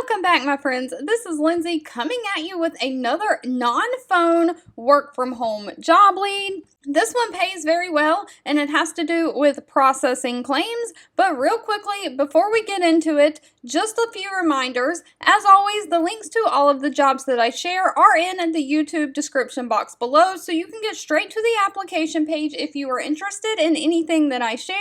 Welcome back, my friends. This is Lindsay coming at you with another non-phone work from home job lead. This one pays very well and it has to do with processing claims. But real quickly, before we get into it, just a few reminders. As always, the links to all of the jobs that I share are in the YouTube description box below, so you can get straight to the application page if you are interested in anything that I share.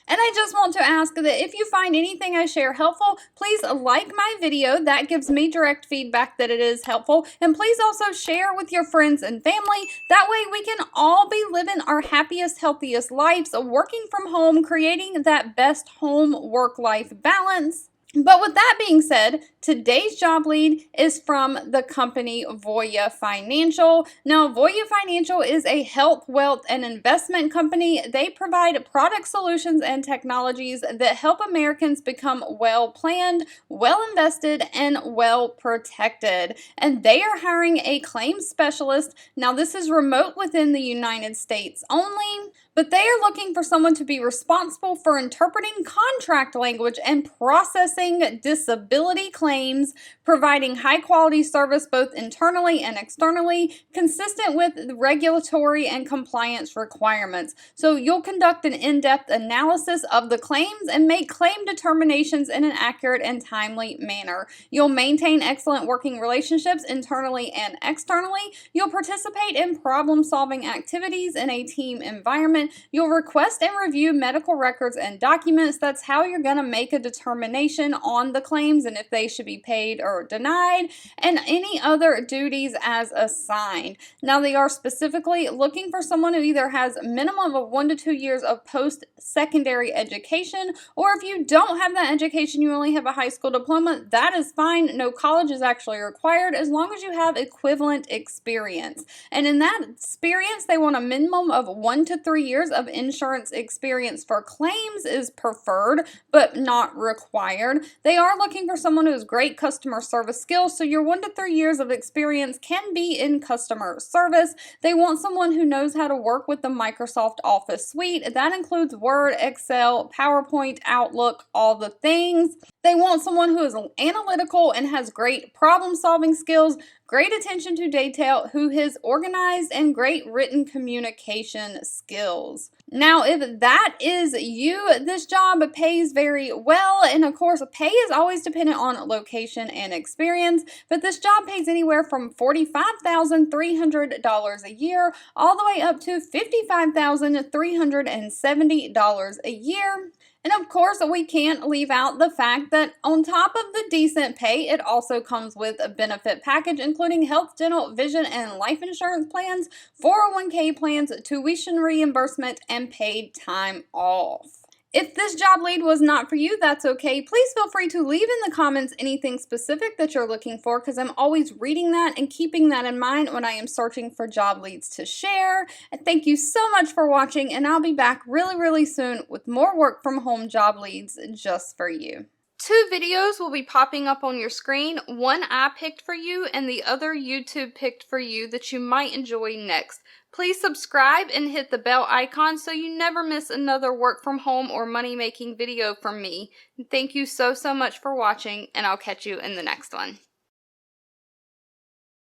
And I just want to ask that if you find anything I share helpful, please like my video. That gives me direct feedback that it is helpful. And please also share with your friends and family. That way we can all be living our happiest, healthiest lives, working from home, creating that best home work-life balance. But with that being said, today's job lead is from the company Voya Financial. Now, Voya Financial is a health, wealth, and investment company. They provide product solutions and technologies that help Americans become well-planned, well-invested, and well-protected. And they are hiring a claims specialist. Now, this is remote within the United States only, but they are looking for someone to be responsible for interpreting contract language and processing disability claims, providing high-quality service both internally and externally, consistent with regulatory and compliance requirements. So you'll conduct an in-depth analysis of the claims and make claim determinations in an accurate and timely manner. You'll maintain excellent working relationships internally and externally. You'll participate in problem-solving activities in a team environment. You'll request and review medical records and documents. That's how you're going to make a determination on the claims and if they should be paid or denied, and any other duties as assigned. Now, they are specifically looking for someone who either has a minimum of 1 to 2 years of post-secondary education, or if you don't have that education, you only have a high school diploma, that is fine. No college is actually required as long as you have equivalent experience. And in that experience, they want a minimum of 1 to 3 years of insurance experience for claims is preferred, but not required. They are looking for someone who has great customer service skills, so your 1 to 3 years of experience can be in customer service. They want someone who knows how to work with the Microsoft Office suite. That includes Word, Excel, PowerPoint, Outlook, all the things. They want someone who is analytical and has great problem-solving skills, great attention to detail, who is organized, and great written communication skills. Now, if that is you, this job pays very well, and of course, pay is always dependent on location and experience, but this job pays anywhere from $45,300 a year all the way up to $55,370 a year. And of course, we can't leave out the fact that on top of the decent pay, it also comes with a benefit package, including health, dental, vision, and life insurance plans, 401k plans, tuition reimbursement, and paid time off. If this job lead was not for you, that's okay. Please feel free to leave in the comments anything specific that you're looking for, because I'm always reading that and keeping that in mind when I am searching for job leads to share. And thank you so much for watching, and I'll be back really soon with more work from home job leads just for you. 2 videos will be popping up on your screen. One I picked for you and the other YouTube picked for you that you might enjoy next. Please subscribe and hit the bell icon so you never miss another work from home or money making video from me. Thank you so much for watching, and I'll catch you in the next one.